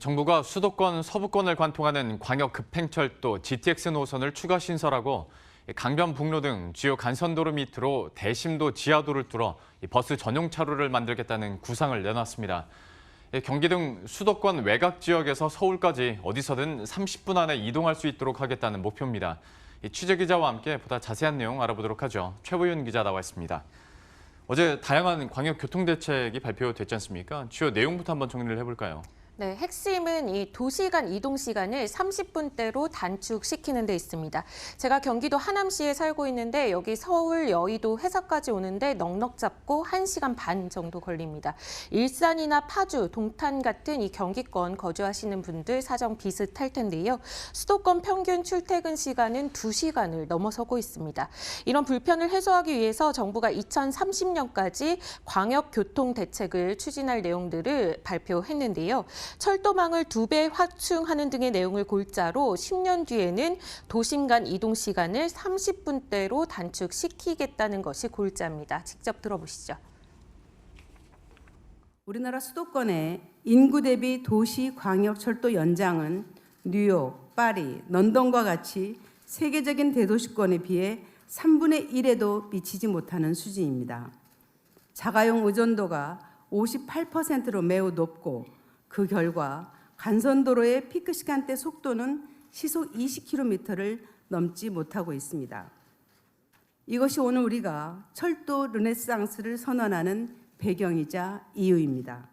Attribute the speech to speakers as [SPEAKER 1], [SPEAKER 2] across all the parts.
[SPEAKER 1] 정부가 수도권 서부권을 관통하는 광역 급행철도 GTX 노선을 추가 신설하고 강변북로 등 주요 간선도로 밑으로 대심도 지하도를 뚫어 버스 전용 차로를 만들겠다는 구상을 내놨습니다. 경기 등 수도권 외곽 지역에서 서울까지 어디서든 30분 안에 이동할 수 있도록 하겠다는 목표입니다. 취재기자와 함께 보다 자세한 내용 알아보도록 하죠. 최보윤 기자 나와 있습니다. 어제 다양한 광역 교통 대책이 발표됐지 않습니까? 주요 내용부터 한번 정리를 해볼까요?
[SPEAKER 2] 네, 핵심은 이 도시 간 이동 시간을 30분대로 단축시키는 데 있습니다. 제가 경기도 하남시에 살고 있는데 여기 서울, 여의도, 회사까지 오는데 넉넉 잡고 1시간 반 정도 걸립니다. 일산이나 파주, 동탄 같은 이 경기권 거주하시는 분들 사정 비슷할 텐데요. 수도권 평균 출퇴근 시간은 2시간을 넘어서고 있습니다. 이런 불편을 해소하기 위해서 정부가 2030년까지 광역 교통 대책을 추진할 내용들을 발표했는데요. 철도망을 2배 확충하는 등의 내용을 골자로 10년 뒤에는 도심 간 이동 시간을 30분대로 단축시키겠다는 것이 골자입니다. 직접 들어보시죠.
[SPEAKER 3] 우리나라 수도권의 인구 대비 도시 광역 철도 연장은 뉴욕, 파리, 런던과 같이 세계적인 대도시권에 비해 3분의 1에도 미치지 못하는 수준입니다. 자가용 의존도가 58%로 매우 높고 그 결과 간선도로의 피크 시간대 속도는 시속 20km를 넘지 못하고 있습니다. 이것이 오늘 우리가 철도 르네상스를 선언하는 배경이자 이유입니다.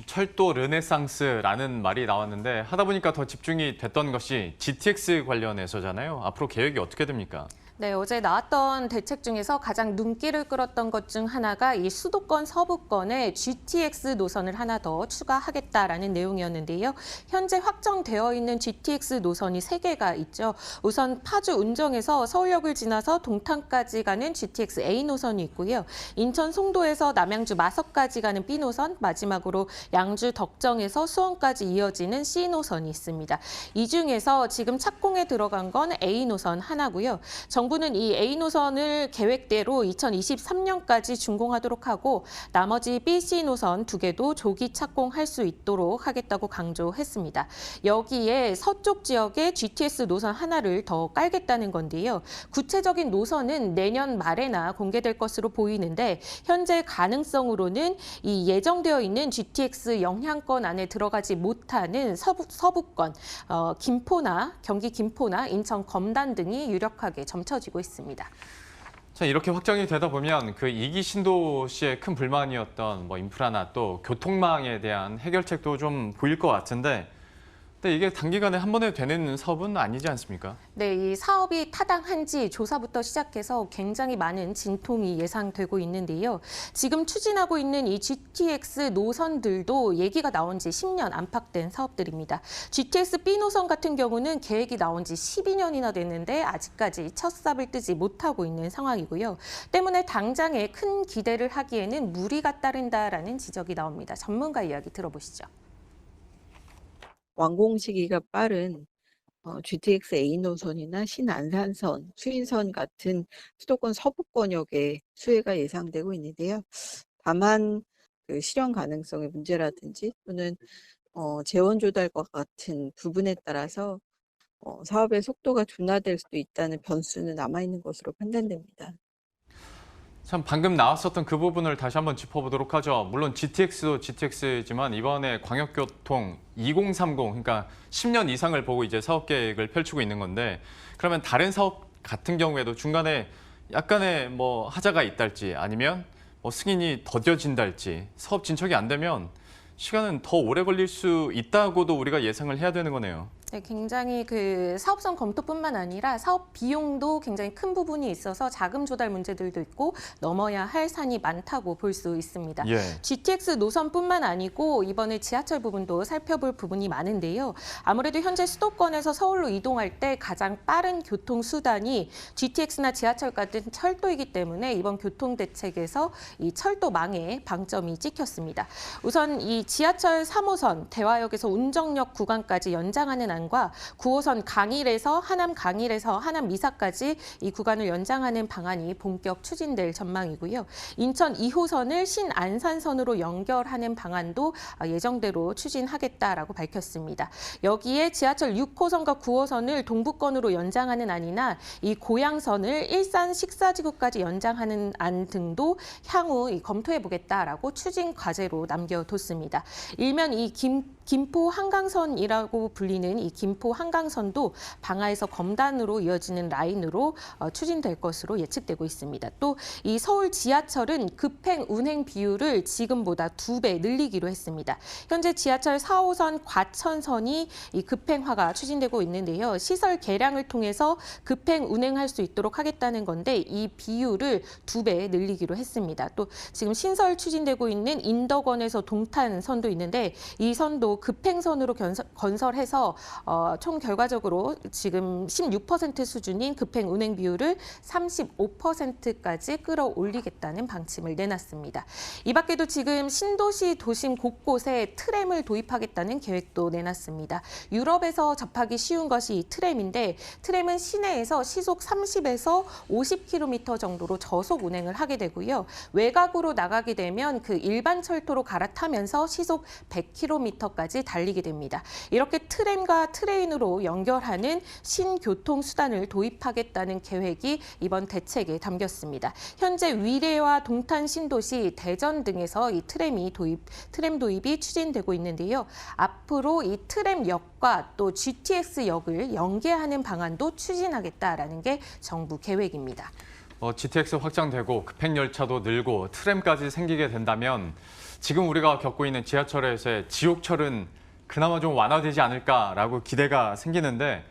[SPEAKER 1] 철도 르네상스라는 말이 나왔는데 하다 보니까 더 집중이 됐던 것이 GTX 관련해서잖아요. 앞으로 계획이 어떻게 됩니까?
[SPEAKER 2] 네, 어제 나왔던 대책 중에서 가장 눈길을 끌었던 것 중 하나가 이 수도권 서부권에 GTX 노선을 하나 더 추가하겠다라는 내용이었는데요. 현재 확정되어 있는 GTX 노선이 3개가 있죠. 우선 파주 운정에서 서울역을 지나서 동탄까지 가는 GTX A 노선이 있고요. 인천 송도에서 남양주 마석까지 가는 B 노선, 마지막으로 양주 덕정에서 수원까지 이어지는 C 노선이 있습니다. 이 중에서 지금 착공에 들어간 건 A 노선 하나고요. 정부는 이 A 노선을 계획대로 2023년까지 준공하도록 하고 나머지 B, C 노선 2개도 조기 착공할 수 있도록 하겠다고 강조했습니다. 여기에 서쪽 지역에 GTX 노선 하나를 더 깔겠다는 건데요. 구체적인 노선은 내년 말에나 공개될 것으로 보이는데 현재 가능성으로는 이 예정되어 있는 GTX 영향권 안에 들어가지 못하는 서부권, 김포나 경기 김포나 인천 검단 등이 유력하게 점쳐지고 있습니다.
[SPEAKER 1] 자, 이렇게 확정이 되다 보면 그 이기 신도시의 큰 불만이었던 인프라나 또 교통망에 대한 해결책도 좀 보일 것 같은데 근데 이게 단기간에 한 번에 되는 사업은 아니지 않습니까?
[SPEAKER 2] 네, 이 사업이 타당한지 조사부터 시작해서 굉장히 많은 진통이 예상되고 있는데요. 지금 추진하고 있는 이 GTX 노선들도 얘기가 나온 지 10년 안팎된 사업들입니다. GTX B 노선 같은 경우는 계획이 나온 지 12년이나 됐는데 아직까지 첫 삽을 뜨지 못하고 있는 상황이고요. 때문에 당장에 큰 기대를 하기에는 무리가 따른다라는 지적이 나옵니다. 전문가 이야기 들어보시죠.
[SPEAKER 4] 완공 시기가 빠른 GTX A 노선이나 신안산선, 수인선 같은 수도권 서부권역의 수혜가 예상되고 있는데요. 다만 그 실현 가능성의 문제라든지 또는 재원 조달과 같은 부분에 따라서 사업의 속도가 둔화될 수도 있다는 변수는 남아있는 것으로 판단됩니다.
[SPEAKER 1] 참 방금 나왔었던 그 부분을 다시 한번 짚어보도록 하죠. 물론 GTX도 GTX지만 이번에 광역교통 2030, 그러니까 10년 이상을 보고 이제 사업 계획을 펼치고 있는 건데 그러면 다른 사업 같은 경우에도 중간에 약간의 하자가 있달지 아니면 승인이 더뎌진달지 사업 진척이 안 되면 시간은 더 오래 걸릴 수 있다고도 우리가 예상을 해야 되는 거네요.
[SPEAKER 2] 네, 굉장히 그 사업성 검토뿐만 아니라 사업 비용도 굉장히 큰 부분이 있어서 자금 조달 문제들도 있고 넘어야 할 산이 많다고 볼 수 있습니다.
[SPEAKER 1] 예.
[SPEAKER 2] GTX 노선뿐만 아니고 이번에 지하철 부분도 살펴볼 부분이 많은데요. 아무래도 현재 수도권에서 서울로 이동할 때 가장 빠른 교통수단이 GTX나 지하철 같은 철도이기 때문에 이번 교통대책에서 이 철도망에 방점이 찍혔습니다. 우선 이 지하철 3호선 대화역에서 운정역 구간까지 연장하는 안 방안과 9호선 강일에서 하남 미사까지 이 구간을 연장하는 방안이 본격 추진될 전망이고요. 인천 2호선을 신안산선으로 연결하는 방안도 예정대로 추진하겠다라고 밝혔습니다. 여기에 지하철 6호선과 9호선을 동부권으로 연장하는 안이나 이 고양선을 일산 식사지구까지 연장하는 안 등도 향후 검토해보겠다라고 추진 과제로 남겨뒀습니다. 일면 이 김포 한강선이라고 불리는 이 김포 한강선도 방화에서 검단으로 이어지는 라인으로 추진될 것으로 예측되고 있습니다. 또 이 서울 지하철은 급행 운행 비율을 지금보다 2배 늘리기로 했습니다. 현재 지하철 4호선 과천선이 이 급행화가 추진되고 있는데요. 시설 개량을 통해서 급행 운행할 수 있도록 하겠다는 건데 이 비율을 2배 늘리기로 했습니다. 또 지금 신설 추진되고 있는 인덕원에서 동탄선도 있는데 이 선도 급행선으로 건설해서 총 결과적으로 지금 16% 수준인 급행 운행 비율을 35%까지 끌어올리겠다는 방침을 내놨습니다. 이 밖에도 지금 신도시 도심 곳곳에 트램을 도입하겠다는 계획도 내놨습니다. 유럽에서 접하기 쉬운 것이 이 트램인데 트램은 시내에서 시속 30에서 50km 정도로 저속 운행을 하게 되고요. 외곽으로 나가게 되면 그 일반 철도로 갈아타면서 시속 100km까지 달리게 됩니다. 이렇게 트램과 트레인으로 연결하는 신교통수단을 도입하겠다는 계획이 이번 대책에 담겼습니다. 현재 위례와 동탄 신도시, 대전 등에서 이 트램 도입이 추진되고 있는데요. 앞으로 이 트램역과 또 GTX역을 연계하는 방안도 추진하겠다라는 게 정부 계획입니다.
[SPEAKER 1] GTX 확장되고 급행열차도 늘고 트램까지 생기게 된다면 지금 우리가 겪고 있는 지하철에서의 지옥철은 그나마 좀 완화되지 않을까라고 기대가 생기는데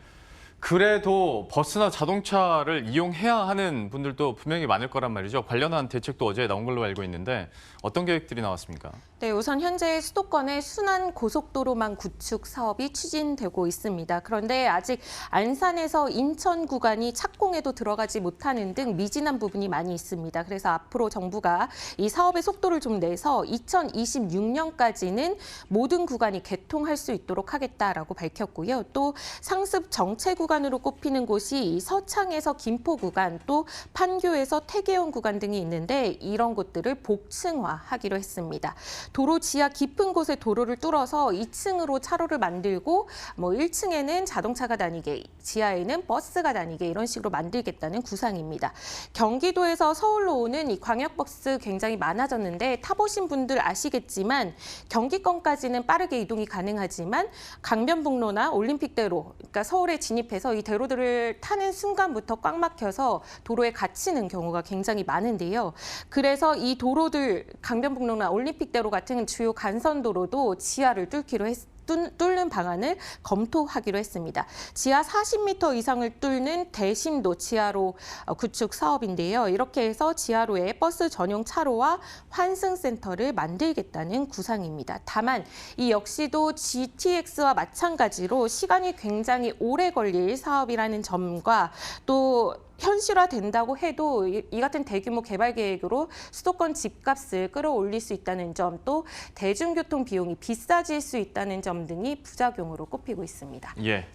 [SPEAKER 1] 그래도 버스나 자동차를 이용해야 하는 분들도 분명히 많을 거란 말이죠. 관련한 대책도 어제 나온 걸로 알고 있는데 어떤 계획들이 나왔습니까?
[SPEAKER 2] 네, 우선 현재 수도권의 순환 고속도로망 구축 사업이 추진되고 있습니다. 그런데 아직 안산에서 인천 구간이 착공에도 들어가지 못하는 등 미진한 부분이 많이 있습니다. 그래서 앞으로 정부가 이 사업의 속도를 좀 내서 2026년까지는 모든 구간이 개통할 수 있도록 하겠다라고 밝혔고요. 또 상습 정체 구간으로 꼽히는 곳이 이 서창에서 김포 구간, 또 판교에서 태계원 구간 등이 있는데 이런 곳들을 복층화하기로 했습니다. 도로 지하 깊은 곳에 도로를 뚫어서 2층으로 차로를 만들고 1층에는 자동차가 다니게, 지하에는 버스가 다니게 이런 식으로 만들겠다는 구상입니다. 경기도에서 서울로 오는 이 광역버스 굉장히 많아졌는데 타보신 분들 아시겠지만 경기권까지는 빠르게 이동이 가능하지만 강변북로나 올림픽대로, 그러니까 서울에 진입해서 이 대로들을 타는 순간부터 꽉 막혀서 도로에 갇히는 경우가 굉장히 많은데요. 그래서 이 도로들 강변북로나 올림픽대로 같은 주요 간선도로도 지하를 뚫는 방안을 검토하기로 했습니다. 지하 40m 이상을 뚫는 대심도 지하로 구축 사업인데요. 이렇게 해서 지하로에 버스 전용 차로와 환승센터를 만들겠다는 구상입니다. 다만 이 역시도 GTX와 마찬가지로 시간이 굉장히 오래 걸릴 사업이라는 점과 또 현실화된다고 해도 이 같은 대규모 개발 계획으로 수도권 집값을 끌어올릴 수 있다는 점, 또 대중교통 비용이 비싸질 수 있다는 점 등이 부작용으로 꼽히고 있습니다.
[SPEAKER 1] 예,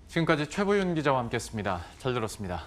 [SPEAKER 1] 지금까지 최보윤 기자와 함께했습니다. 잘 들었습니다.